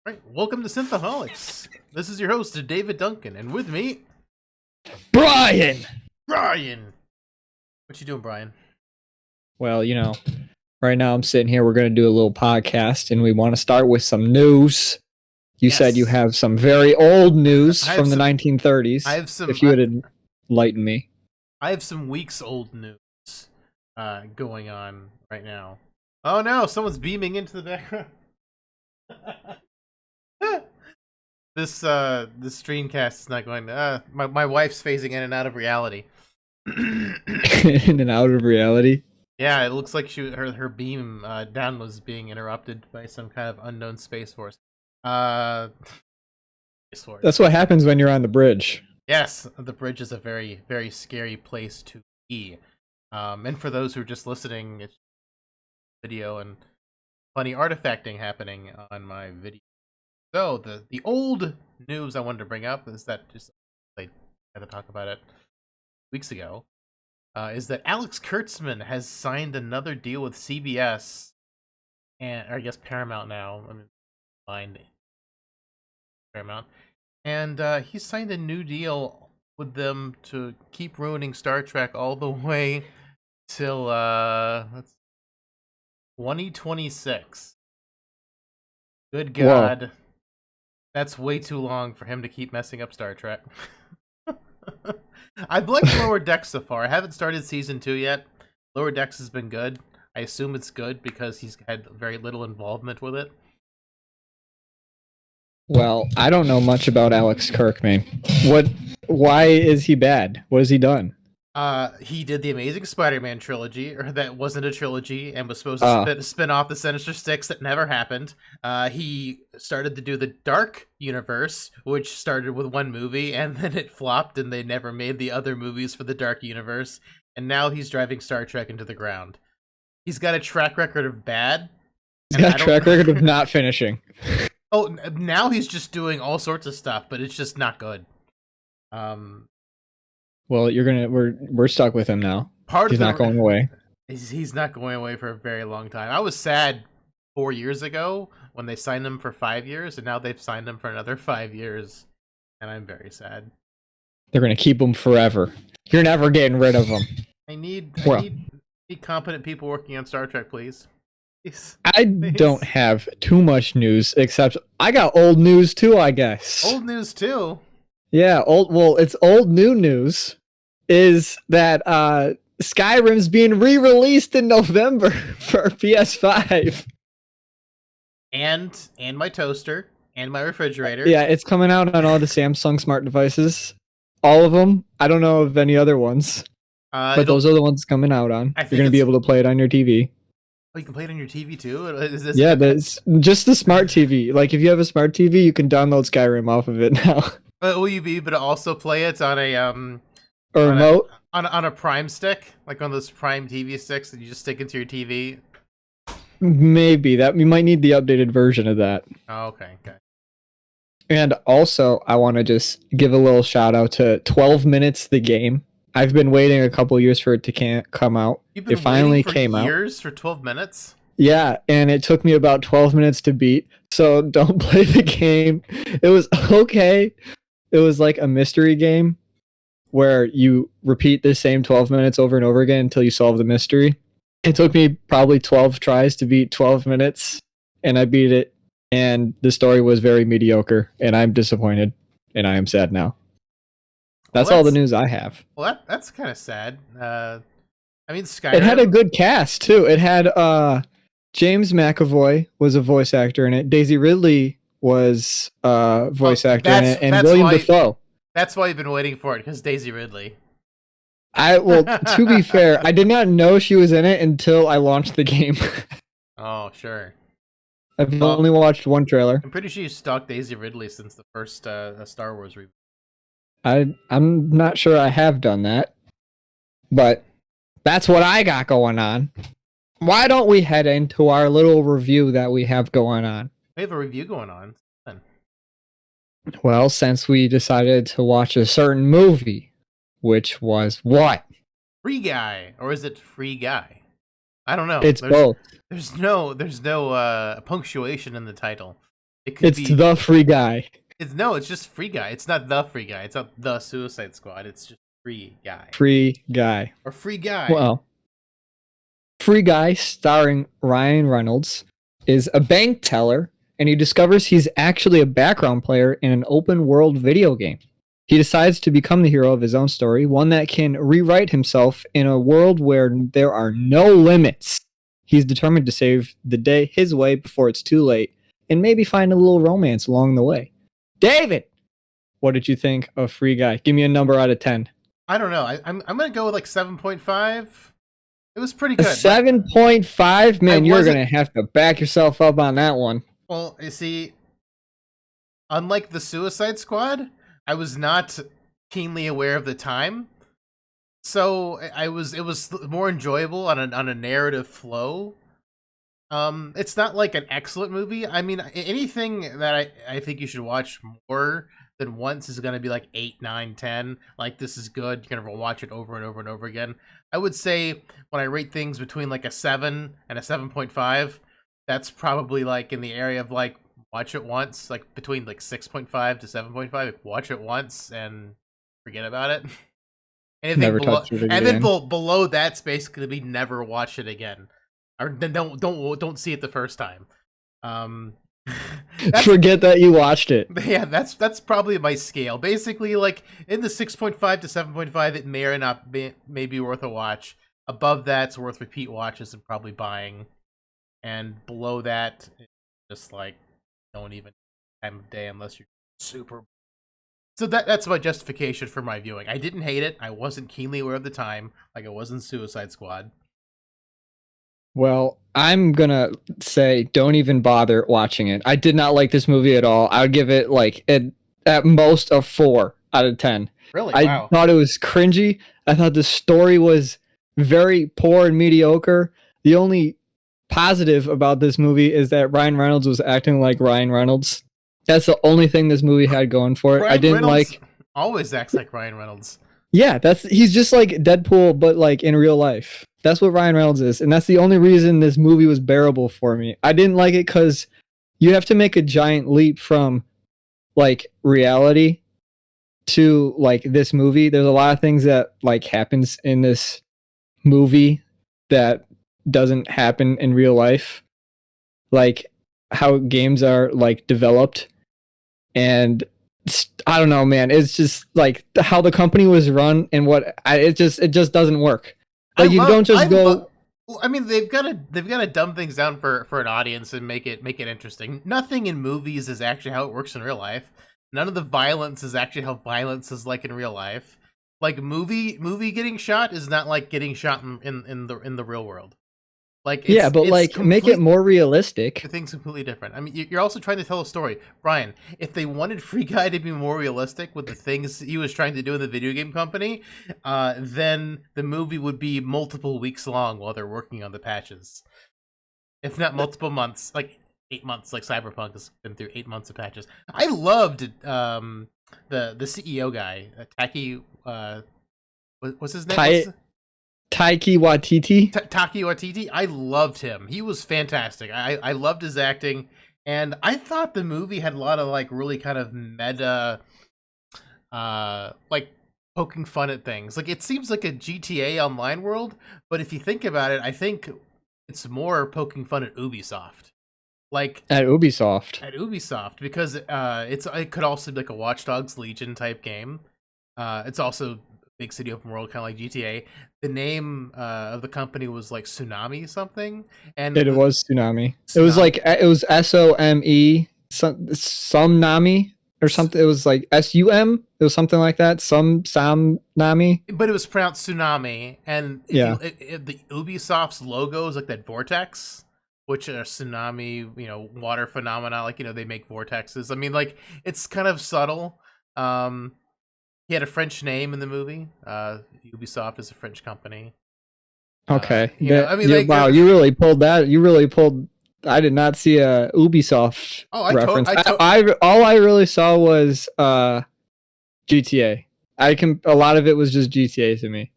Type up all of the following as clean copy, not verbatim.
Right, welcome to Synthaholics. This is your host, David Duncan, and with me, Brian! Brian. What you doing, Brian? Well, right now I'm sitting here. We're going to do a little podcast, and we want to start with some news. You said you have some very old news from the 1930s. I have some. If you would enlighten me. I have some weeks old news going on right now. Oh no, someone's beaming into the background. This streamcast is not going to. My wife's phasing in and out of reality. In and out of reality? Yeah, it looks like her beam down was being interrupted by some kind of unknown space force. That's what happens when you're on the bridge. Yes, the bridge is a very, very scary place to be. And for those who are just listening, it's video and plenty artifacting happening on my video. So the old news I wanted to bring up is that I had to talk about it weeks ago. Is that Alex Kurtzman has signed another deal with CBS or I guess Paramount now. I mean, find Paramount, and he signed a new deal with them to keep ruining Star Trek all the way till 2026. Good God. Whoa. That's way too long for him to keep messing up Star Trek. I've liked Lower Decks so far. I haven't started season 2 yet. Lower Decks has been good. I assume it's good because he's had very little involvement with it. Well, I don't know much about Alex Kirkman. Why is he bad? What has he done? He did the Amazing Spider-Man trilogy, or that wasn't a trilogy, and was supposed to spin off the Sinister Six that never happened. He started to do the Dark Universe, which started with one movie, and then it flopped, and they never made the other movies for the Dark Universe. And now he's driving Star Trek into the ground. He's got a track record of bad. He's got a track record of not finishing. Oh, now he's just doing all sorts of stuff, but it's just not good. Well, we're stuck with him now. He's not going away. He's not going away for a very long time. I was sad 4 years ago when they signed him for 5 years, and now they've signed him for another 5 years, and I'm very sad. They're going to keep him forever. You're never getting rid of him. I need competent people working on Star Trek, please. Please. I don't have too much news, except I got old news too, I guess. Old news too? Yeah, it's old new news. Is that Skyrim's being re-released in November for PS5. And my toaster and my refrigerator. Yeah, it's coming out on all the Samsung smart devices. All of them. I don't know of any other ones. But those are the ones coming out on. You're going to be able to play it on your TV. Oh, you can play it on your TV too? Yeah, that's just the smart TV. Like, if you have a smart TV, you can download Skyrim off of it now. Will you be able to also play it on a remote? On a Prime stick? Like on those Prime TV sticks that you just stick into your TV? Maybe. You might need the updated version of that. Oh, okay. And also, I want to just give a little shout out to 12 Minutes the game. I've been waiting a couple years for it to come out. It finally came out. Years for 12 minutes? Yeah, and it took me about 12 minutes to beat. So don't play the game. It was okay. It was like a mystery game where you repeat the same 12 minutes over and over again until you solve the mystery. It took me probably 12 tries to beat 12 minutes, and I beat it, and the story was very mediocre, and I'm disappointed, and I am sad now. That's all the news I have. Well, that's kind of sad. I mean, Skyrim... It had a good cast, too. It had James McAvoy was a voice actor in it. Daisy Ridley was a voice actor in it, and William Dafoe. That's why you've been waiting for it, because Daisy Ridley. To be fair, I did not know she was in it until I launched the game. Oh, sure. I've only watched one trailer. I'm pretty sure you stalked Daisy Ridley since the first Star Wars reboot. I'm not sure I have done that, but that's what I got going on. Why don't we head into our little review that we have going on? We have a review going on. Well, since we decided to watch a certain movie, which was what? Free Guy, or is it Free Guy? I don't know. It's both. There's no punctuation in the title. It could It's be the free guy. it's just Free Guy. It's not the Free Guy. It's not the Suicide Squad. It's just Free Guy Free guy. or Free Guy. Well, Free Guy, starring Ryan Reynolds, is a bank teller, and he discovers he's actually a background player in an open world video game. He decides to become the hero of his own story, one that can rewrite himself in a world where there are no limits. He's determined to save the day his way before it's too late, and maybe find a little romance along the way. David, what did you think of Free Guy? Give me a number out of 10. I don't know. I'm gonna go with like 7.5. It was pretty A good. 7.5? Man, you're wasn't- going to have to back yourself up on that one. Well, you see, unlike the Suicide Squad, I was not keenly aware of the time, so it was more enjoyable on a narrative flow. It's not like an excellent movie. I mean, anything that I think you should watch more than once is going to be like 8, 9, 10. Like, this is good. You're going to watch it over and over and over again. I would say when I rate things between like a 7 and a 7.5, that's probably like in the area of like watch it once, like between like 6.5 to 7.5. Like, watch it once and forget about it. Anything Never below, touch it and then again. below that's basically be never watch it again, or then don't see it the first time. Forget that you watched it. Yeah, that's probably my scale. Basically, like in the 6.5 to 7.5, it may or not may be worth a watch. Above that, it's worth repeat watches and probably buying. And below that, it's just like don't even time of day unless you're super. So that's my justification for my viewing. I didn't hate it. I wasn't keenly aware of the time, like I was in Suicide Squad. Well, I'm going to say don't even bother watching it. I did not like this movie at all. I would give it like at most a 4 out of 10. Really? I Wow. thought it was cringy. I thought the story was very poor and mediocre. The only positive about this movie is that Ryan Reynolds was acting like Ryan Reynolds. That's the only thing this movie had going for it. I didn't Reynolds like. always acts like Ryan Reynolds. Yeah, he's just like Deadpool, but like in real life. That's what Ryan Reynolds is, and that's the only reason this movie was bearable for me. I didn't like it because you have to make a giant leap from like reality to like this movie. There's a lot of things that like happens in this movie that doesn't happen in real life, like how games are like developed, and I don't know, man. It's just like how the company was run and it just doesn't work. Like you don't just go. I mean, they've got to dumb things down for an audience and make it interesting. Nothing in movies is actually how it works in real life. None of the violence is actually how violence is like in real life. Like movie getting shot is not like getting shot in the real world. Like Yeah, but like make it more realistic. Things completely different. I mean, you're also trying to tell a story, Brian. If they wanted Free Guy to be more realistic with the things he was trying to do in the video game company, then the movie would be multiple weeks long while they're working on the patches, if not multiple months, like 8 months. Like Cyberpunk has been through 8 months of patches. I loved the CEO guy, Taki. What's his name? Taiki Waititi. Taki Waititi. I loved him. He was fantastic. I loved his acting, and I thought the movie had a lot of like really kind of meta, like poking fun at things. Like it seems like a GTA Online world, but if you think about it, I think it's more poking fun at Ubisoft. Like At Ubisoft. Because it could also be like a Watch Dogs Legion type game. It's also big city open world, kind of like GTA. The name of the company was like Tsunami something, and It was Tsunami. It was like it was SOME some Nami or something. It was like SUM. It was something like that. Some Nami. But it was pronounced Tsunami, and the Ubisoft's logo is like that vortex, which are tsunami, water phenomena. Like they make vortexes. I mean, like it's kind of subtle. He had a French name in the movie. Ubisoft is a French company. Okay. I mean, wow, you really pulled that. You really pulled. I did not see a Ubisoft reference. All I really saw was GTA. A lot of it was just GTA to me.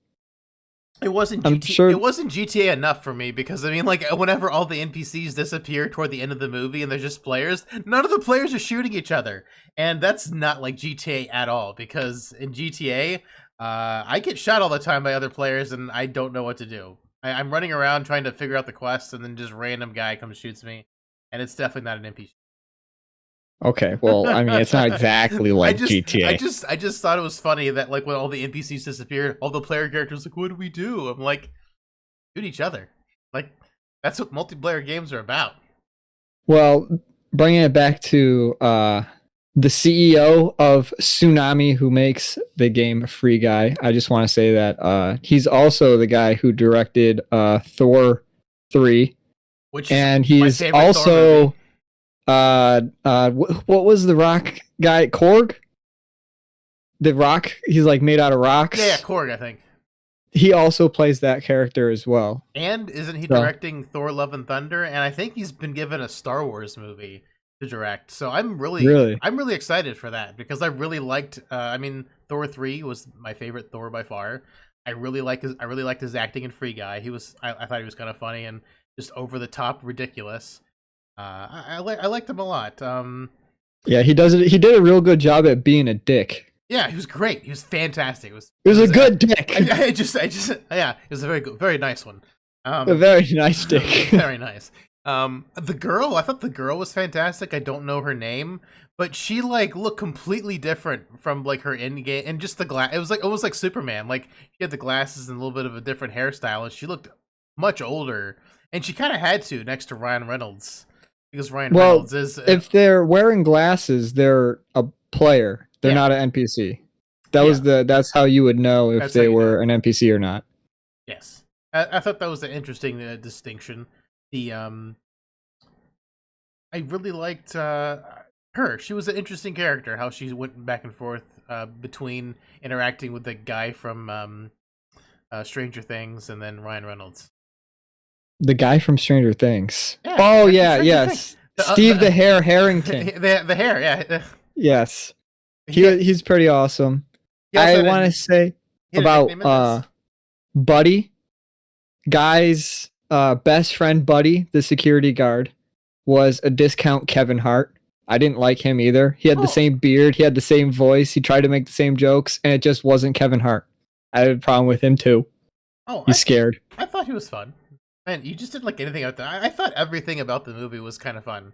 It wasn't I'm sure. It wasn't GTA enough for me because I mean, like, whenever all the NPCs disappear toward the end of the movie and there's just players, none of the players are shooting each other, and that's not like GTA at all. Because in GTA, I get shot all the time by other players, and I don't know what to do. I'm running around trying to figure out the quest, and then just random guy comes shoots me, and it's definitely not an NPC. Okay, well, I mean, it's not exactly like GTA. I just thought it was funny that like when all the NPCs disappeared, all the player characters like, what do we do? I'm like, shoot each other. Like, that's what multiplayer games are about. Well, bringing it back to the CEO of Tsunami, who makes the game Free Guy, I just want to say that he's also the guy who directed Thor 3, Which is and my he's favorite Thor also movie. what was the rock guy? Korg? The rock? He's like made out of rocks. Yeah, Korg, I think. He also plays that character as well. And isn't he So- directing Thor: Love and Thunder? And I think he's been given a Star Wars movie to direct. So I'm Really? I'm really excited for that because I really liked. I mean, Thor 3 was my favorite Thor by far. I really liked his acting in Free Guy. I thought he was kind of funny and just over the top ridiculous. I liked him a lot. Yeah, he does it. He did a real good job at being a dick. Yeah, he was great. He was fantastic. It was a good dick. I just, yeah, it was a very nice one. A very nice dick. Very nice. The girl, I thought the girl was fantastic. I don't know her name, but she like looked completely different from like her in game and just the glass. It was like almost like Superman. Like she had the glasses and a little bit of a different hairstyle, and she looked much older. And she kind of had to next to Ryan Reynolds because Ryan Reynolds is. If they're wearing glasses, they're a player. They're not an NPC. That's how you would know if they were an NPC or not. Yes, I thought that was an interesting distinction. I really liked her. She was an interesting character. How she went back and forth between interacting with the guy from Stranger Things and then Ryan Reynolds. The guy from Stranger Things. Yeah, oh yeah, Stranger yes. Things. Steve the Hair Harrington. The hair, yeah. Yes. He's pretty awesome. I want to say about Buddy, Guy's best friend Buddy, the security guard, was a discount Kevin Hart. I didn't like him either. He had the same beard, he had the same voice, he tried to make the same jokes, and it just wasn't Kevin Hart. I had a problem with him too. He's scared. I thought he was fun. Man, you just didn't like anything about that. I thought everything about the movie was kind of fun.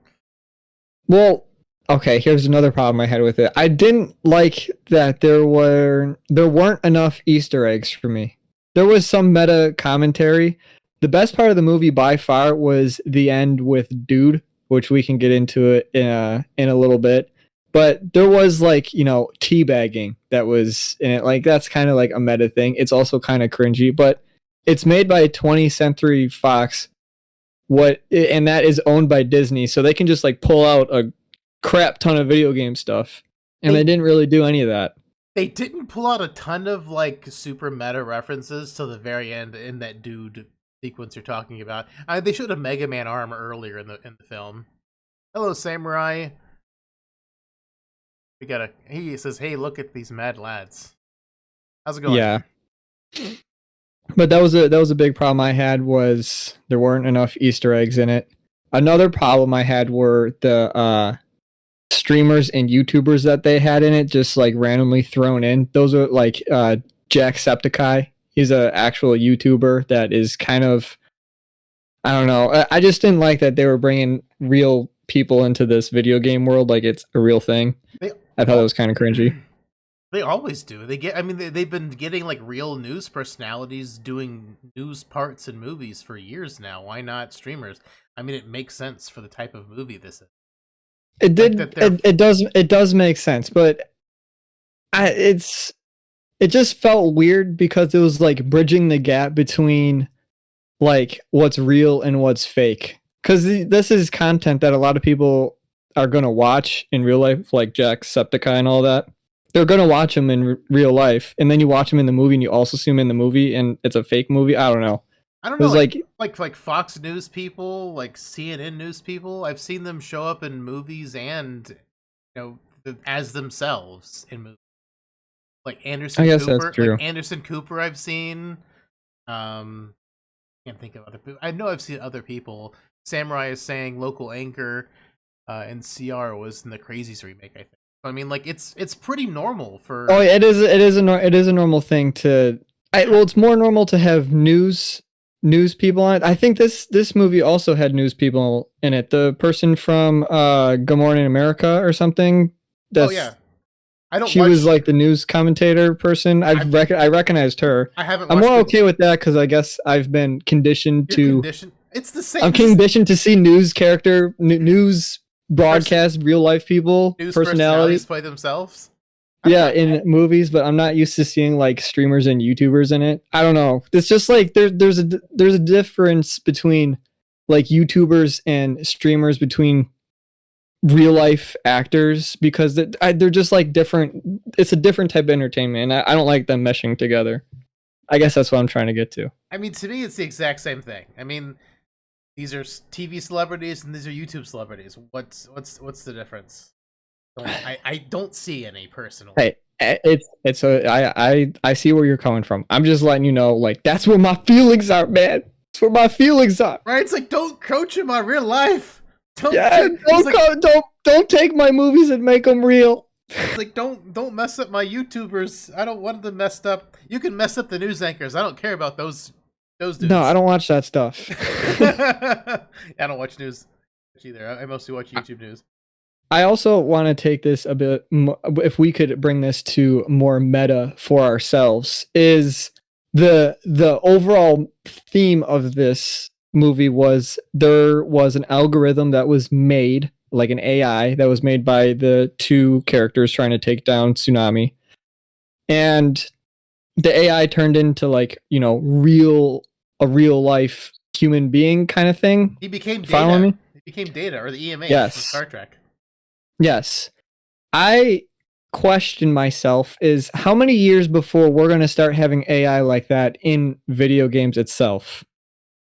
Well, okay, here's another problem I had with it. I didn't like that there weren't enough Easter eggs for me. There was some meta commentary. The best part of the movie by far was the end with Dude, which we can get into it in a little bit. But there was like, teabagging that was in it. Like that's kind of like a meta thing. It's also kind of cringy, but it's made by 20th Century Fox. And that is owned by Disney, so they can just like pull out a crap ton of video game stuff, and they didn't really do any of that. They didn't pull out a ton of like super meta references till the very end in that Dude sequence you're talking about. They showed a Mega Man arm earlier in the film. Hello, Samurai. He says, "Hey, look at these mad lads." How's it going? Yeah. But that was a big problem I had, was there weren't enough Easter eggs in it. Another problem I had were the streamers and YouTubers that they had in it, just like randomly thrown in. Those are like Jacksepticeye. He's an actual YouTuber that is kind of, I don't know. I just didn't like that they were bringing real people into this video game world like it's a real thing. I thought it was kind of cringy. They always do. They've been getting like real news personalities doing news parts in movies for years now. Why not streamers? I mean, it makes sense for the type of movie this is. It does make sense, but it just felt weird because it was like bridging the gap between like what's real and what's fake. Because this is content that a lot of people are gonna watch in real life, like Jacksepticeye and all that. They're gonna watch them in real life, and then you watch them in the movie, and you also see them in the movie, and it's a fake movie. I don't know. It was like Fox News people, like CNN News people. I've seen them show up in movies and as themselves in movies. Like Anderson I guess Cooper, that's true. like Anderson Cooper, I've seen. Can't think of other people. I know I've seen other people. Samurai is saying local anchor, and CR was in the Crazies remake. I think. I mean, like it's pretty normal for. Oh, it is a normal thing to. Well, it's more normal to have news people on it. I think this movie also had news people in it. The person from Good Morning America or something. Oh yeah, she was like the news commentator person. I recognized her. I haven't. I'm more okay with that because I guess I've been conditioned to. It's the same. I'm conditioned to see news broadcast real life people, news personalities play themselves. Yeah, in movies, but I'm not used to seeing like streamers and YouTubers in it. I don't know. It's just like there's a difference between like YouTubers and streamers between real life actors because they're just like different. It's a different type of entertainment. And I don't like them meshing together. I guess that's what I'm trying to get to. I mean, to me, it's the exact same thing. I mean, these are TV celebrities and these are YouTube celebrities. What's the difference? I don't see any personally. Hey, I see where you're coming from. I'm just letting you know, like that's where my feelings are, man. That's where my feelings are. Right? It's like don't coach him on real life. Don't take my movies and make them real. It's like don't mess up my YouTubers. I don't want them messed up. You can mess up the news anchors. I don't care about those dudes. No, I don't watch that stuff. I don't watch news either. I mostly watch YouTube news. I also want to take this a bit, if we could bring this to more meta for ourselves, is the overall theme of this movie was there was an algorithm that was made, like an AI that was made by the two characters trying to take down Tsunami. And the AI turned into like, a real life human being kind of thing. He became Data. Follow me? He became Data, or the EMA yes. from Star Trek. Yes. I question myself is how many years before we're going to start having AI like that in video games itself?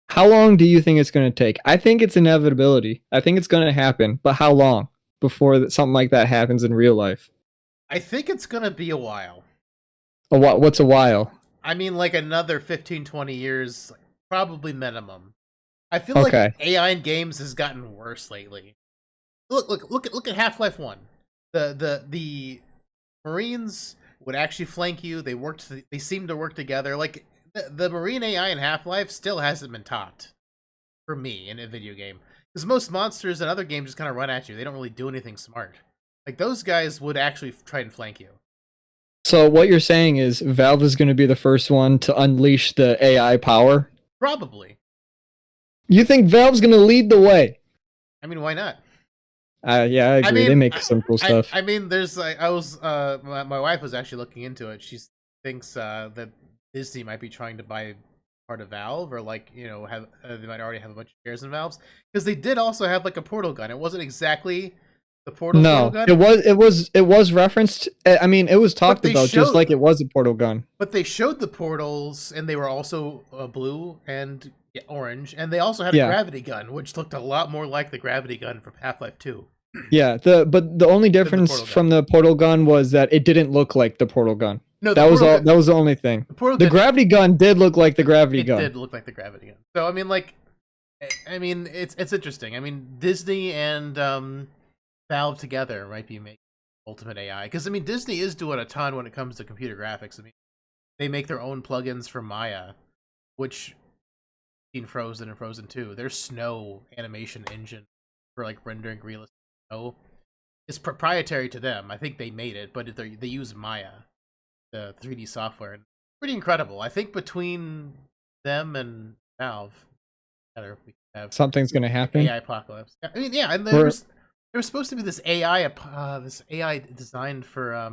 How long do you think it's going to take? I think it's inevitability. I think it's going to happen, but how long before something like that happens in real life? I think it's going to be a while. What's a while? I mean, like another 15, 20 years, probably minimum. I feel like AI in games has gotten worse lately. Look at Half-Life 1. The Marines would actually flank you. They seem to work together. Like the Marine AI in Half-Life still hasn't been taught for me in a video game. Because most monsters in other games just kind of run at you. They don't really do anything smart. Like those guys would actually try and flank you. So what you're saying is Valve is going to be the first one to unleash the AI power? Probably. You think Valve's going to lead the way? I mean, why not? Yeah, I agree. They make some cool stuff. I mean, there's my wife was actually looking into it. She thinks that Disney might be trying to buy part of Valve, or like have they might already have a bunch of shares in Valve's, because they did also have like a portal gun. It wasn't exactly the portal gun. It was referenced. I mean, it was talked about just like it was a portal gun. But they showed the portals, and they were also blue and orange, and they also had a gravity gun, which looked a lot more like the gravity gun from Half-Life 2. Yeah, but the only difference from the portal gun was that it didn't look like the portal gun. No, that was the only thing. The gravity gun did look like the gravity gun. It did look like the gravity gun. So I mean, it's interesting. I mean, Disney and Valve together might be making ultimate AI, because I mean, Disney is doing a ton when it comes to computer graphics. I mean, they make their own plugins for Maya, which in Frozen and Frozen 2, their snow animation engine for like rendering realistic snow is proprietary to them. I think they made it, but they use Maya, the 3D software. And pretty incredible. I think between them and Valve, together, we can have something's going to happen. AI apocalypse. I mean, yeah, and there was supposed to be this AI designed for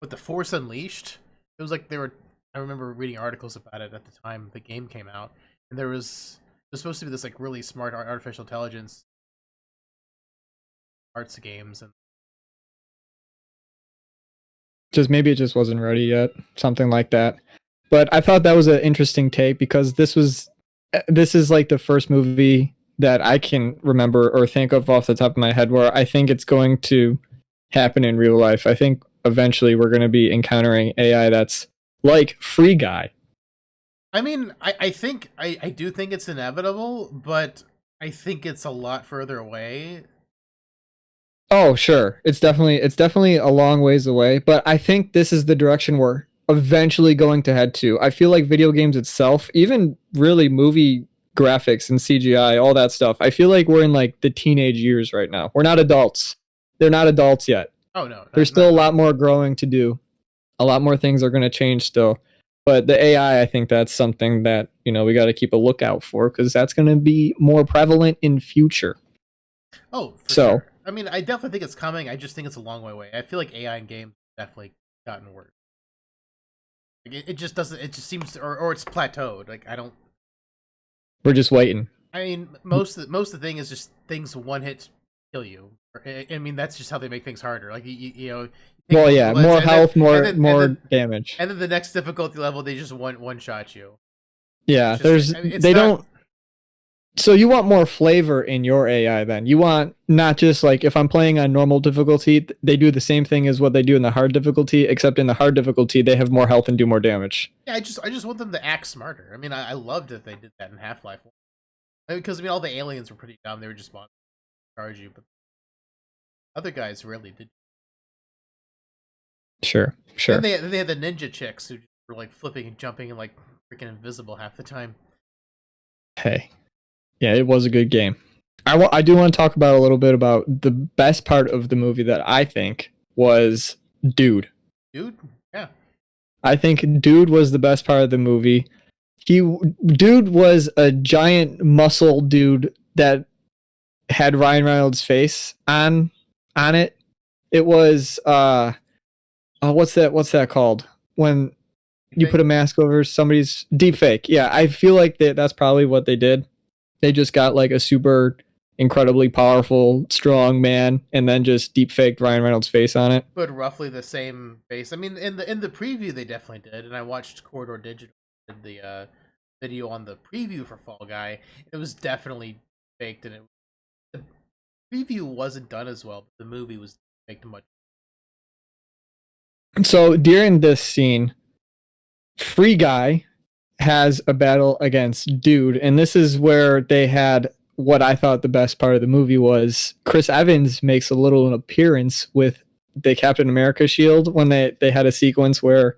with the Force Unleashed. It was like I remember reading articles about it at the time the game came out, and there was supposed to be this like really smart artificial intelligence arts games, and maybe it just wasn't ready yet, something like that. But I thought that was an interesting take, because this is like the first movie that I can remember or think of off the top of my head where I think it's going to happen in real life. I think eventually we're going to be encountering AI that's like Free Guy. I mean, I think I do think it's inevitable, but I think it's a lot further away. Oh, sure. It's definitely a long ways away, but I think this is the direction we're eventually going to head to. I feel like video games itself, even really movie graphics and CGI, all that stuff. I feel like we're in like the teenage years right now. We're not adults. They're not adults yet. Oh no, There's still a lot more growing to do. A lot more things are going to change still. But the AI, I think that's something that, we got to keep a lookout for because that's going to be more prevalent in future. Oh, for sure. I mean, I definitely think it's coming. I just think it's a long way away. I feel like AI in games definitely gotten worse. Like it just doesn't. It just seems, or it's plateaued. Like I don't. We're just waiting. I mean, most of the thing is just things one hit kill you. I mean, that's just how they make things harder. Like you know. Well, yeah, more health, more damage, and then the next difficulty level, they just one shot you. Yeah, don't. So you want more flavor in your AI then. You want not just like if I'm playing on normal difficulty, they do the same thing as what they do in the hard difficulty, except in the hard difficulty they have more health and do more damage. Yeah, I just want them to act smarter. I mean, I loved that they did that in Half-Life. Because I mean all the aliens were pretty dumb. They were just to charge you, but other guys really did. Sure. And they had the ninja chicks who were like flipping and jumping and like freaking invisible half the time. Hey. Yeah, it was a good game. I do want to talk about a little bit about the best part of the movie that I think was Dude. Dude? Yeah. I think Dude was the best part of the movie. Dude was a giant muscle dude that had Ryan Reynolds' face on it. It was what's that called? When you put a mask over somebody's deep fake. Yeah, I feel like that's probably what they did. They just got like a super incredibly powerful, strong man and then just deep faked Ryan Reynolds' face on it. But roughly the same face. I mean, in the preview they definitely did, and I watched Corridor Digital did the video on the preview for Fall Guy. It was definitely faked, and the preview wasn't done as well, but the movie was faked much. So during this scene, Free Guy has a battle against Dude, and this is where they had what I thought the best part of the movie was. Chris Evans makes a little appearance with the Captain America shield when they had a sequence where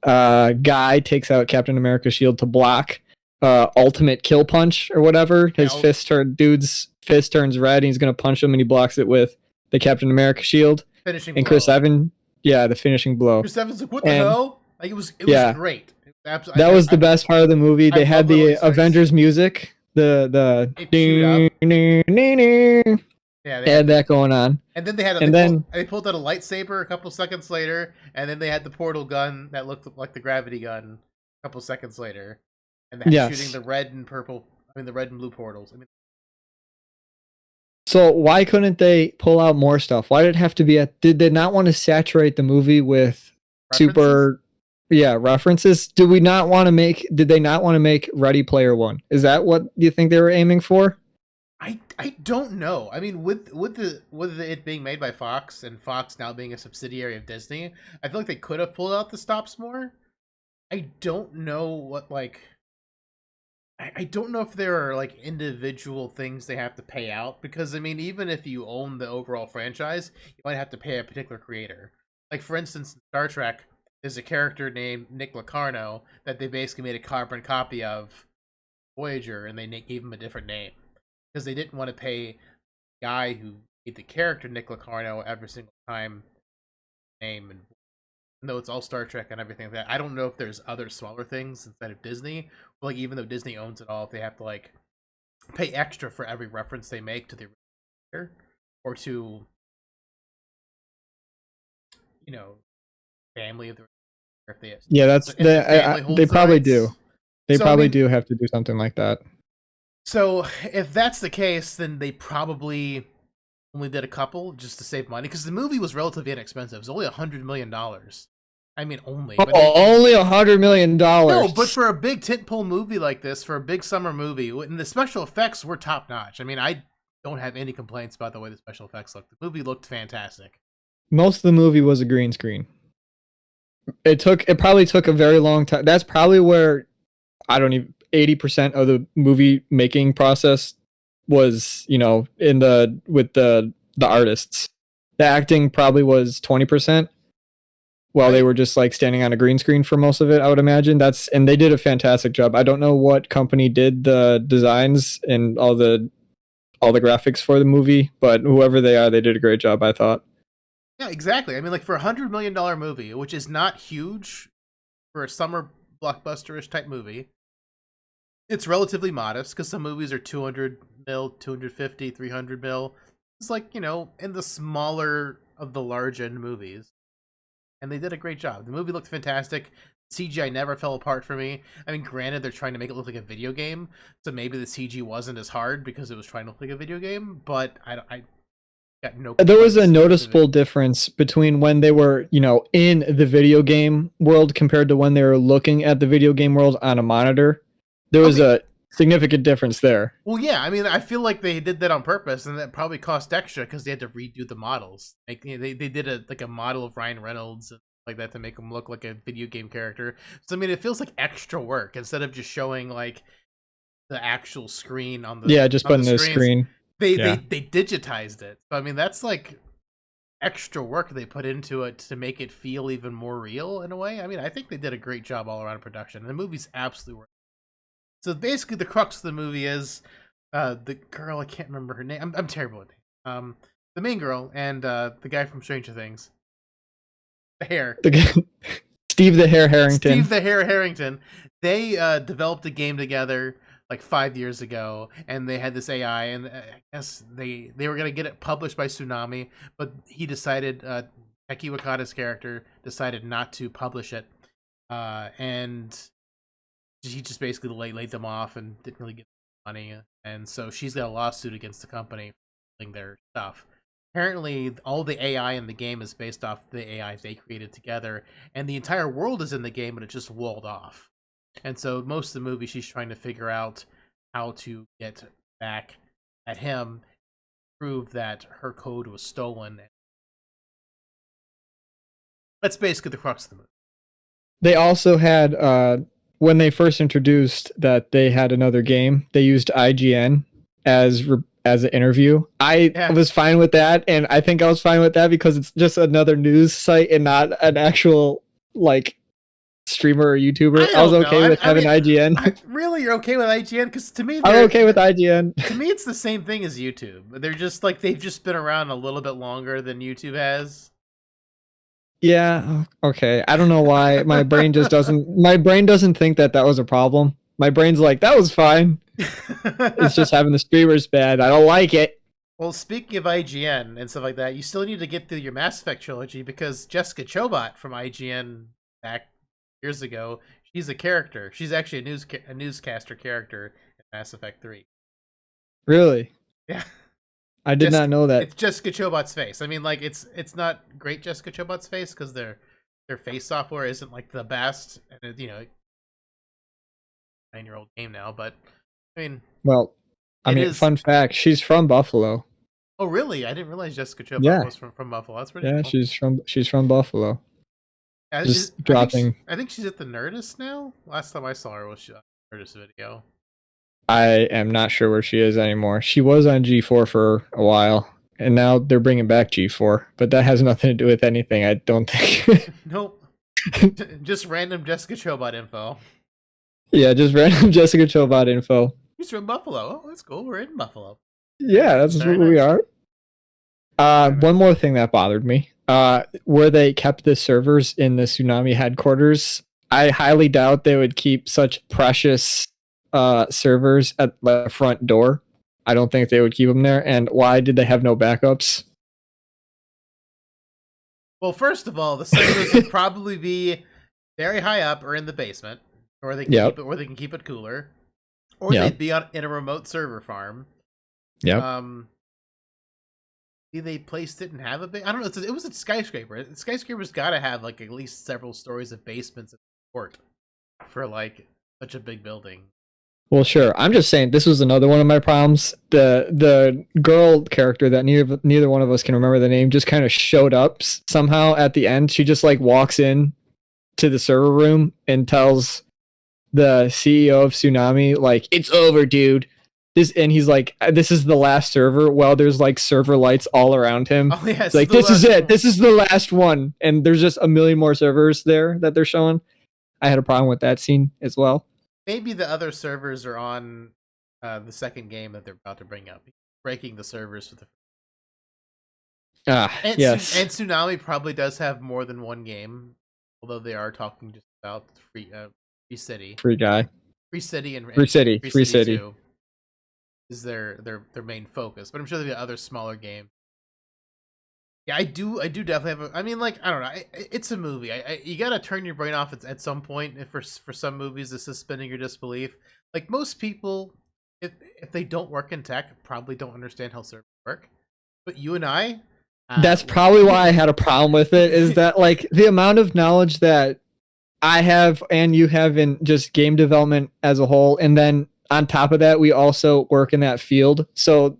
Guy takes out Captain America's shield to block ultimate kill punch or whatever. Dude's fist turns red and he's going to punch him and he blocks it with the Captain America shield. Finishing and blow. Chris Evans, the finishing blow. Chris Evans like, what the hell? Like, it was great. That was the best part of the movie. They had the Avengers music, the yeah, they had that going on. And then they pulled out a lightsaber a couple seconds later, and then they had the portal gun that looked like the gravity gun a couple seconds later, and they had shooting the red and blue portals. I mean, so why couldn't they pull out more stuff? Why did it have to be did they not want to saturate the movie with references? Did they not want to make Ready Player One? Is that what you think they were aiming for? I don't know. I mean, with it being made by Fox and Fox now being a subsidiary of Disney, I feel like they could have pulled out the stops more. I don't know what I don't know if there are like individual things they have to pay out, because I mean, even if you own the overall franchise, you might have to pay a particular creator. Like for instance, in Star Trek, there's a character named Nick Locarno that they basically made a carbon copy of Voyager, and they gave him a different name because they didn't want to pay the guy who made the character Nick Locarno every single time name. And though it's all Star Trek and everything like that, I don't know if there's other smaller things inside of Disney. But like even though Disney owns it all, if they have to like pay extra for every reference they make to the original or to family of the if they they probably do. They probably do have to do something like that. So if that's the case, then they probably only did a couple just to save money, because the movie was relatively inexpensive. It was only $100 million. I mean, only. Only $100 million. No, but for a big tentpole movie like this, for a big summer movie, and the special effects were top notch. I mean, I don't have any complaints about the way the special effects looked. The movie looked fantastic. Most of the movie was a green screen. It probably took a very long time. That's probably where I don't even 80% of the movie making process was, in the with the artists. The acting probably was 20%, while they Right. were just like standing on a green screen for most of it, I would imagine. And they did a fantastic job. I don't know what company did the designs and all the graphics for the movie, but whoever they are, they did a great job, I thought. Yeah, exactly. I mean, like for $100 million movie, which is not huge for a summer blockbuster-ish type movie, it's relatively modest because some movies are 200 mil, 250, 300 mil. It's like, in the smaller of the large end movies. And they did a great job. The movie looked fantastic. CGI never fell apart for me. I mean, granted, they're trying to make it look like a video game, so maybe the CG wasn't as hard because it was trying to look like a video game, but I got no There was a complaints. noticeable difference between when they were, in the video game world compared to when they were looking at the video game world on a monitor. There was Okay. a significant difference there. Well, yeah, I mean, I feel like they did that on purpose, and that probably cost extra because they had to redo the models. Like they did a model of Ryan Reynolds and like that to make him look like a video game character. So I mean, it feels like extra work instead of just showing like the actual screen on the Yeah, just putting the screens. screen. They Yeah. they digitized it. So, I mean, that's like extra work they put into it to make it feel even more real in a way. I mean, I think they did a great job all around production. And the movie's absolutely worth it. So basically, the crux of the movie is the girl. I can't remember her name. I'm terrible at names. The main girl and the guy from Stranger Things. The hair. Steve the Hair Harrington. Steve the Hair Harrington. They developed a game together like 5 years ago, and they had this AI, and I guess they were gonna get it published by Tsunami, but he decided, Taki Wakata's character decided not to publish it, and he just basically laid them off and didn't really get money, and so she's got a lawsuit against the company for stealing their stuff. Apparently, all the AI in the game is based off the AI they created together, and the entire world is in the game, but it's just walled off. And so most of the movie, she's trying to figure out how to get back at him, prove that her code was stolen. That's basically the crux of the movie. They also had, when they first introduced that they had another game, they used IGN as an interview. I was fine with that, and I think I was fine with that because it's just another news site and not an actual like streamer or YouTuber. I was okay with having IGN. Really, you're okay with IGN? Because to me, I'm okay with IGN. To me, it's the same thing as YouTube. They're just like they've just been around a little bit longer than YouTube has. Yeah. Okay. I don't know why my brain just doesn't. My brain doesn't think that was a problem. My brain's like that was fine. It's just having the streamers bad. I don't like it. Well, speaking of IGN and stuff like that, you still need to get through your Mass Effect trilogy because Jessica Chobot from IGN back years ago, she's a character. She's actually a newscaster character in Mass Effect 3. Really? Yeah. I did not know that. It's Jessica Chobot's face. I mean, like it's not great Jessica Chobot's face because their face software isn't like the best, and it, 9-year-old game now. But I mean, well, fun fact: she's from Buffalo. Oh, really? I didn't realize Jessica Chobot was from Buffalo. That's pretty cool. she's from Buffalo. Just dropping. I think she's at the Nerdist now. Last time I saw her was on the Nerdist video. I am not sure where she is anymore. She was on G4 for a while, and now they're bringing back G4, but that has nothing to do with anything, I don't think. Nope. Just random Jessica Chobot info. Yeah, just random Jessica Chobot info. She's from Buffalo. Oh, that's cool. We're in Buffalo. Yeah, that's where we are. One more thing that bothered me. Where they kept the servers in the Tsunami headquarters, I highly doubt they would keep such precious servers at the front door. I don't think they would keep them there. And why did they have no backups? Well, first of all, the servers would probably be very high up or in the basement, or they can keep it cooler, or they'd be in a remote server farm. Yeah. They placed it and have a big. I don't know. It was a skyscraper. The skyscraper's got to have like at least several stories of basements and support for like such a big building. Well, sure. I'm just saying this was another one of my problems. The girl character that neither one of us can remember the name just kind of showed up somehow at the end. She just like walks in to the server room and tells the CEO of Tsunami, like, it's over, dude. And he's like, this is the last server. Well, there's like server lights all around him. Oh yeah, It's like, this is it. This is the last one. And there's just a million more servers there that they're showing. I had a problem with that scene as well. Maybe the other servers are on the second game that they're about to bring up, breaking the servers for the. Yes. And Tsunami probably does have more than one game, although they are talking just about Free City, Free guy. Free City, and Free City. Free City 2 is their main focus. But I'm sure there'll be other smaller games. Yeah, I do definitely have. I mean, like, I don't know. It's a movie. You gotta turn your brain off at some point. If for some movies, this is suspending your disbelief. Like most people, if they don't work in tech, probably don't understand how servers work. But you and I, that's probably why I had a problem with it. Is that like the amount of knowledge that I have and you have in just game development as a whole, and then on top of that, we also work in that field. So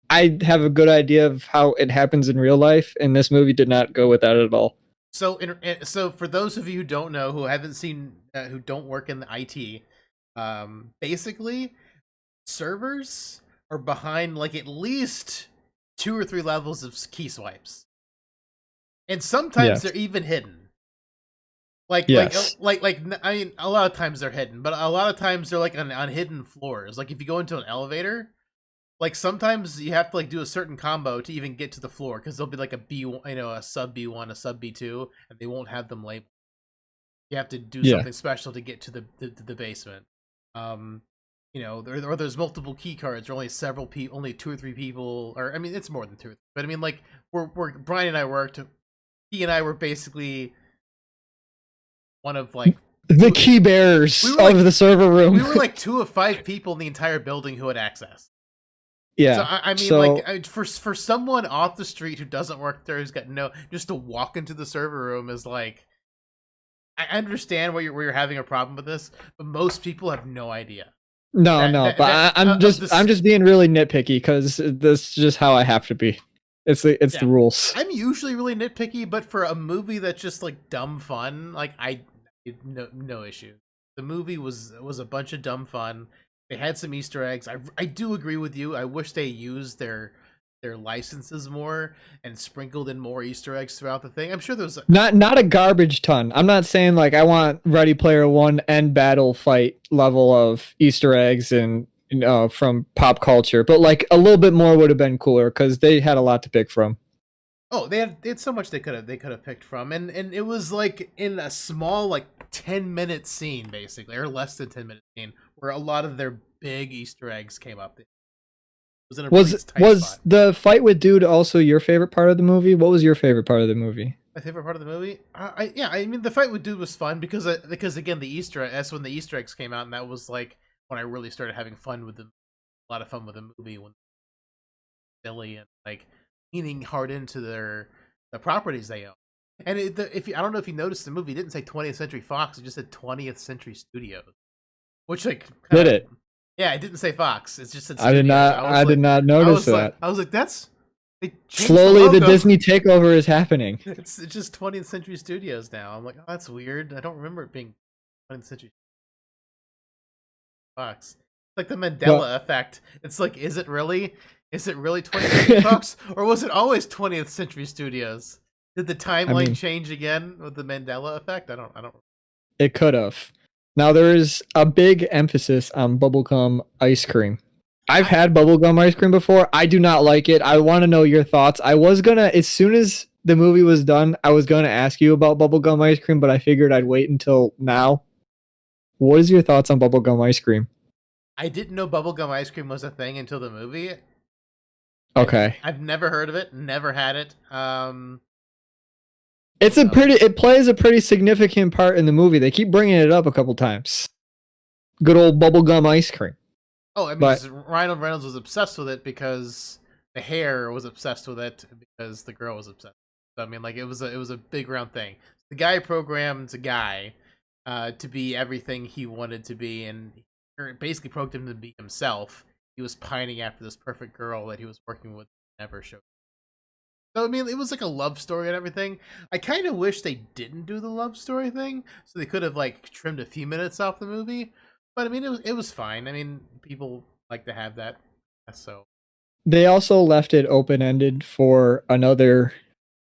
I have a good idea of how it happens in real life, and this movie did not go with that at all. So, so for those of you who don't know, who haven't seen, who don't work in the IT, basically, servers are behind like at least 2 or 3 levels of key swipes, and sometimes they're even hidden. Like, I mean, a lot of times they're hidden, but a lot of times they're like on hidden floors. Like if you go into an elevator. Like sometimes you have to like do a certain combo to even get to the floor because there'll be like a a sub B1, a sub B2, and they won't have them labeled. You have to do something special to get to the basement. Or there's multiple key cards, or only several people, only 2 or 3 people, or I mean it's more than 2 or 3. But I mean like we're Brian and I worked. He and I were basically one of like the key bearers of the server room. We were like 2 of 5 people in the entire building who had access. Yeah. So I mean, like for someone off the street who doesn't work there, who's got just to walk into the server room is like, I understand where you're having a problem with this, but most people have no idea. I'm just being really nitpicky because this is just how I have to be. It's the rules. I'm usually really nitpicky, but for a movie that's just like dumb fun, like no issue. The movie was a bunch of dumb fun. They had some Easter eggs. I do agree with you. I wish they used their licenses more and sprinkled in more Easter eggs throughout the thing. I'm sure there's not a garbage ton. I'm not saying like I want Ready Player One end battle fight level of Easter eggs and from pop culture, but like a little bit more would have been cooler because they had a lot to pick from. Oh, they had so much they could have picked from, and it was like in a small like 10-minute scene basically, or less than 10-minute scene, where a lot of their big Easter eggs came up. It was in a was spot. The fight with Dude also your favorite part of the movie? What was your favorite part of the movie? My favorite part of the movie? I mean the fight with Dude was fun because again that's when the Easter eggs came out, and that was like when I really started having fun with a lot of fun with the movie, when silly and like leaning hard into the properties they own. And I don't know if you noticed, the movie didn't say 20th Century Fox; it just said 20th Century Studios, which like did it? Yeah, it didn't say Fox. It just said Studios. I did not notice that. I was like, that's slowly the Disney takeover is happening. It's just 20th Century Studios now. I'm like, oh, that's weird. I don't remember it being 20th Century Fox. Like the Mandela effect. It's like, is it really 20th Century Fox, or was it always 20th Century Studios? Did the timeline change again with the Mandela effect? I don't. It could have. Now there is a big emphasis on bubblegum ice cream. I've had bubblegum ice cream before. I do not like it. I want to know your thoughts. I was gonna, as soon as the movie was done, I was gonna ask you about bubblegum ice cream, but I figured I'd wait until now. What is your thoughts on bubblegum ice cream? I didn't know bubblegum ice cream was a thing until the movie. Okay. I've never heard of it, never had it. It plays a pretty significant part in the movie. They keep bringing it up a couple times. Good old bubblegum ice cream. Oh, I mean, Ryan Reynolds was obsessed with it because the hair was obsessed with it because the girl was obsessed. So, I mean, like it was a big round thing. The guy programmed a guy to be everything he wanted to be, and basically programmed him to be himself. He was pining after this perfect girl that he was working with, never showed. So I mean, it was like a love story and everything. I kind of wish they didn't do the love story thing, so they could have like trimmed a few minutes off the movie. But I mean, it was fine. I mean, people like to have that, so They also left it open ended for another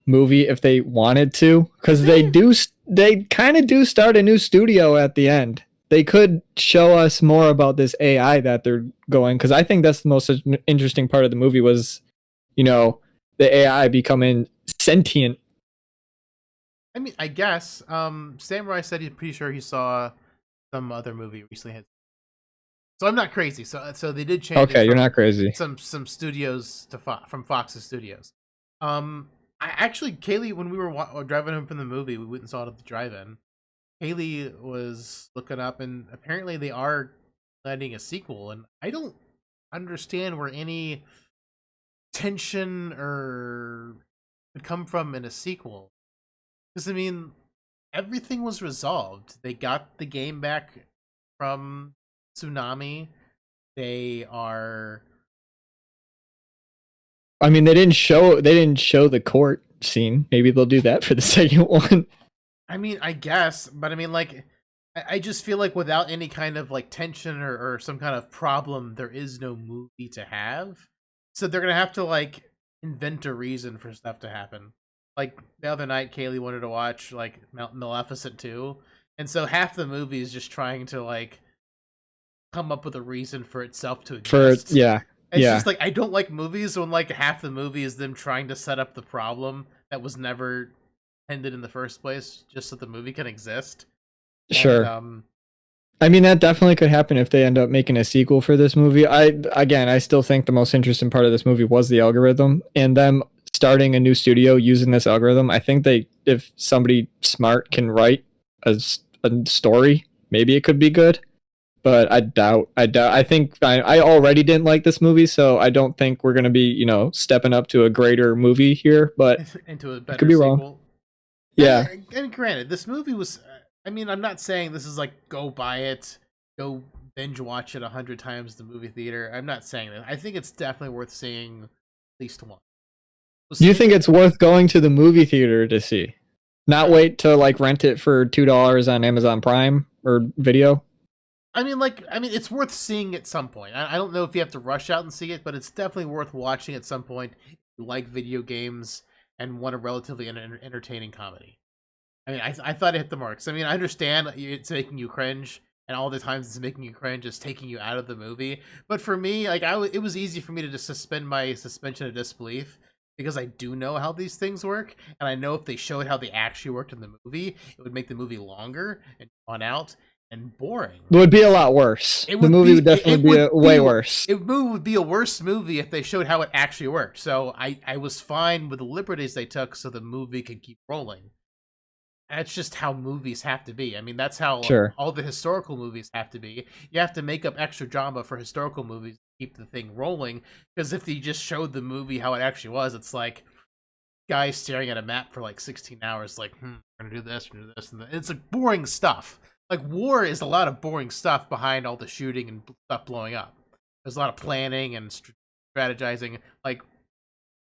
movie if they wanted to, because they kind of do start a new studio at the end. They could show us more about this AI that they're going, because I think that's the most interesting part of the movie was, you know, the AI becoming sentient. I mean, I guess Samurai said he's pretty sure he saw some other movie recently. So I'm not crazy. So they did change Okay, it you're from not crazy. some studios to from Fox's studios. I actually, Kaylee, when we were driving home from the movie, we went and saw it at the drive-in. Kaylee was looking up, and apparently they are planning a sequel, and I don't understand where any tension or would come from in a sequel. Because I mean, everything was resolved. They got the game back from Tsunami. They are. I mean, they didn't show the court scene. Maybe they'll do that for the second one. I mean, I guess, but I mean, like, I just feel like without any kind of like tension or some kind of problem, there is no movie to have. So they're gonna have to like invent a reason for stuff to happen. Like the other night, Kaylee wanted to watch like Maleficent 2, and so half the movie is just trying to like come up with a reason for itself to For exist. yeah, It's yeah, just like I don't like movies when like half the movie is them trying to set up the problem that was never intended in the first place, just so the movie can exist. And, sure. I mean, that definitely could happen if they end up making a sequel for this movie. I still think the most interesting part of this movie was the algorithm and them starting a new studio using this algorithm. I think if somebody smart can write a story, maybe it could be good. But I doubt. I think I already didn't like this movie, so I don't think we're gonna be, stepping up to a greater movie here. But into a I better could be sequel. wrong. Yeah, And granted, this movie was. I mean, I'm not saying this is like go buy it, go binge watch it 100 times in the movie theater. I'm not saying that. I think it's definitely worth seeing at least once. do you think it's worth going to the movie theater to see? Not wait to like rent it for $2 on Amazon Prime or video. I mean, it's worth seeing at some point. I don't know if you have to rush out and see it, but it's definitely worth watching at some point. If you like video games and want a relatively entertaining comedy. I mean, I thought it hit the marks. I mean, I understand it's making you cringe, and all the times it's making you cringe is taking you out of the movie. But for me, like, it was easy for me to just suspend my suspension of disbelief because I do know how these things work, and I know if they showed how they actually worked in the movie, it would make the movie longer and drawn out and boring. It would be a lot worse. The movie would definitely be way worse. It would be a worse movie if they showed how it actually worked. So I was fine with the liberties they took so the movie could keep rolling. That's just how movies have to be. I mean, that's how Sure. all the historical movies have to be. You have to make up extra drama for historical movies to keep the thing rolling. Because if you just showed the movie how it actually was, it's like guys staring at a map for like 16 hours, like, we're gonna do this, we're gonna do this, and it's like boring stuff. Like war is a lot of boring stuff behind all the shooting and stuff blowing up. There's a lot of planning and strategizing. Like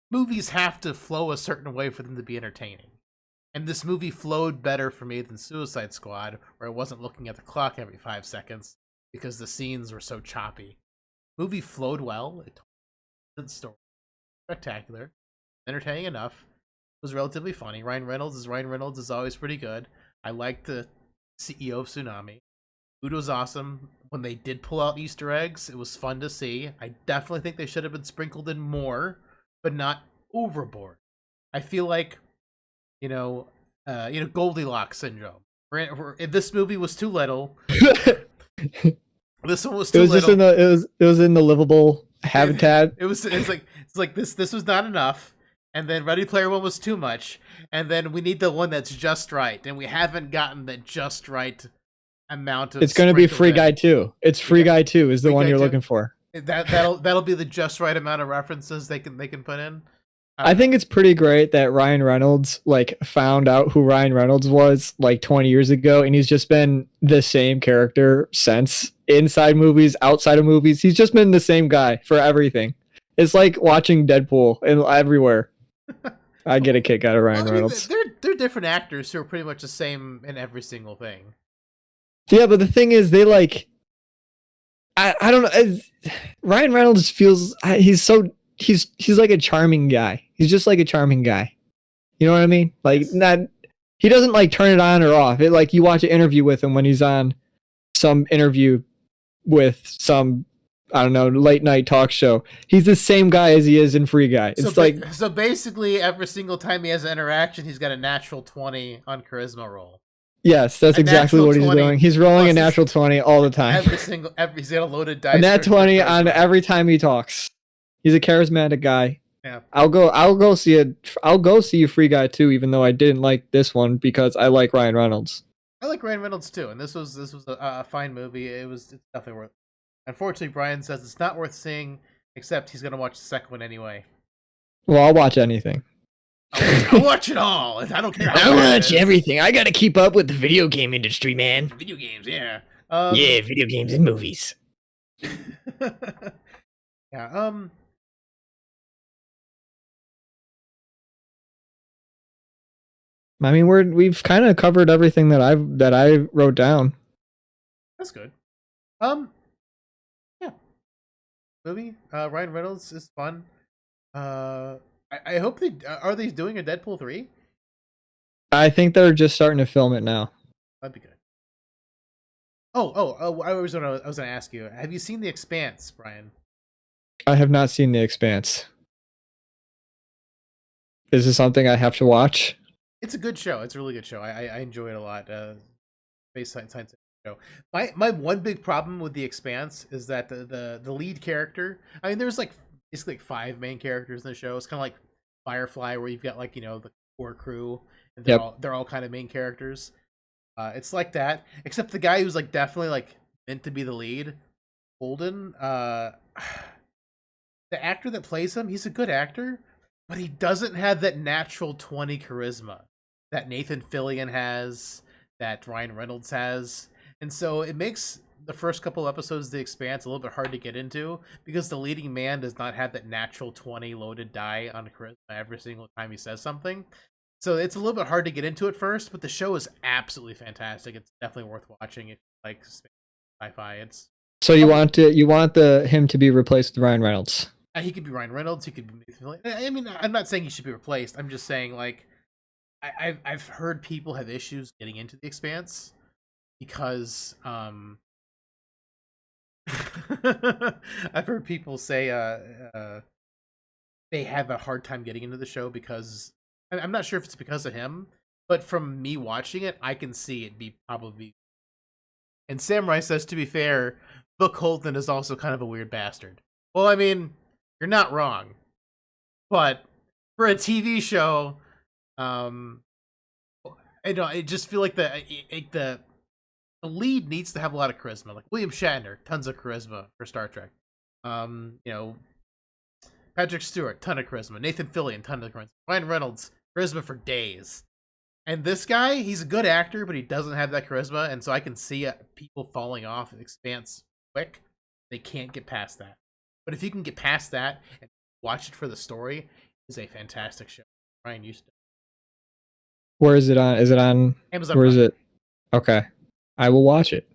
movies have to flow a certain way for them to be entertaining. And this movie flowed better for me than Suicide Squad, where I wasn't looking at the clock every 5 seconds because the scenes were so choppy. Movie flowed well. It told a good story. Spectacular. Entertaining enough. It was relatively funny. Ryan Reynolds is always pretty good. I liked the CEO of Tsunami. Food was awesome. When they did pull out Easter eggs, it was fun to see. I definitely think they should have been sprinkled in more, but not overboard. I feel like Goldilocks syndrome. This movie was too little. This one was too little. It was in the livable habitat. It's like this was not enough, and then Ready Player One was too much, and then we need the one that's just right, and we haven't gotten that just right amount of. It's going to be Free Guy 2. It's Free Guy 2 is the one you're looking for. That'll be the just right amount of references they can put in. I think it's pretty great that Ryan Reynolds found out who Ryan Reynolds was 20 years ago, and he's just been the same character since. Inside movies, outside of movies, he's just been the same guy for everything. It's like watching Deadpool everywhere. I get a kick out of Ryan Well, I mean, Reynolds. they're different actors who are pretty much the same in every single thing. Yeah, but the thing is, they like. I don't know. Ryan Reynolds feels he's like a charming guy. He's just like a charming guy. You know what I mean? Like Yes. not. He doesn't like turn it on or off. It like you watch an interview with him when he's on some interview with some, I don't know, late night talk show. He's the same guy as he is in Free Guy. It's So basically, every single time he has an interaction, he's got a natural 20 on charisma roll. yes, that's A exactly what he's 20 doing. He's rolling a plus natural 20 all the time. He's got a loaded dice. And that for 20 charisma. on every time he talks. He's a charismatic guy. Yeah. I'll go see a Free Guy too, even though I didn't like this one because I like Ryan Reynolds. I like Ryan Reynolds too, and this was a fine movie. It's definitely worth. Unfortunately, Brian says it's not worth seeing, except he's gonna watch the second one anyway. Well, I'll watch anything. I'll watch it all. I don't care. I watch everything. I gotta keep up with the video game industry, man. Video games, yeah. Yeah, video games and movies. Yeah. I mean, we've kind of covered everything that I wrote down. That's good. Yeah. Movie. Ryan Reynolds is fun. I hope are they doing a Deadpool 3? I think they're just starting to film it now. That'd be good. Oh! I was gonna ask you. Have you seen The Expanse, Brian? I have not seen The Expanse. Is this something I have to watch? It's a good show. It's a really good show. I enjoy it a lot. Space science show. My one big problem with The Expanse is that the lead character. I mean, there's like basically like 5 main characters in the show. It's kind of like Firefly, where you've got like the core crew, and they're all kind of main characters. It's like that, except the guy who's like definitely like meant to be the lead, Holden. The actor that plays him, he's a good actor, but he doesn't have that natural 20 charisma that Nathan Fillion has, that Ryan Reynolds has. And so it makes the first couple episodes of The Expanse a little bit hard to get into because the leading man does not have that natural 20 loaded die on charisma every single time he says something. So it's a little bit hard to get into at first, but the show is absolutely fantastic. It's definitely worth watching if you like sci-fi. So you want him to be replaced with Ryan Reynolds? He could be Ryan Reynolds. He could be Nathan Fillion. I mean, I'm not saying he should be replaced. I'm just saying, like, I've heard people have issues getting into The Expanse because I've heard people say they have a hard time getting into the show because I'm not sure if it's because of him, but from me watching it, I can see it be probably. And Samurai says, to be fair, Book Holden is also kind of a weird bastard. Well, I mean, you're not wrong, but for a TV show, I just feel like the lead needs to have a lot of charisma. Like William Shatner, tons of charisma for Star Trek. Patrick Stewart, ton of charisma. Nathan Fillion, ton of charisma. Ryan Reynolds, charisma for days. And this guy, he's a good actor, but he doesn't have that charisma, and so I can see people falling off Expanse quick. They can't get past that. But if you can get past that and watch it for the story, it's a fantastic show. Ryan used to. Where is it on? Is it on Amazon Where Prime. is it? Okay. I will watch it.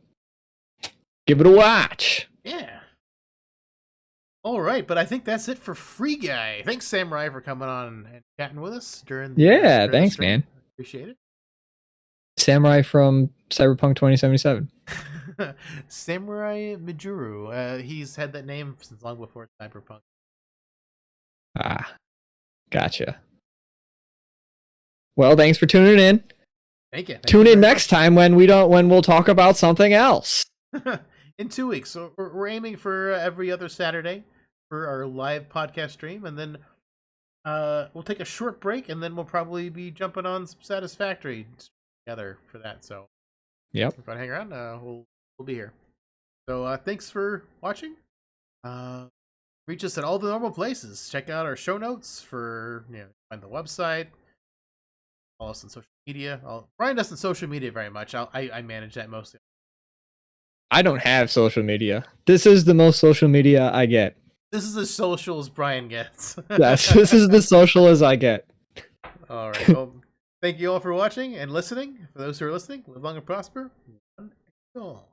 Give it a watch. Yeah. All right, but I think that's it for Free Guy. Thanks, Samurai, for coming on and chatting with us during Yeah, during the thanks, stream. man. Appreciate it. Samurai from Cyberpunk 2077. Samurai Mijuru. He's had that name since long before Cyberpunk. Ah, gotcha. Well, thanks for tuning in. Thank you. Tune in next time when we'll talk about something else. In 2 weeks. So we're aiming for every other Saturday for our live podcast stream, and then we'll take a short break, and then we'll probably be jumping on some Satisfactory together for that. So Yep. if I hang around, we'll be here. So thanks for watching. Reach us at all the normal places. Check out our show notes for find the website. Follow us on social media. Brian doesn't social media very much. I manage that mostly. I don't have social media. This is the most social media I get. This is as social as Brian gets. Yes, this is the social as I get. All right. Well, thank you all for watching and listening. For those who are listening, live long and prosper. One and all.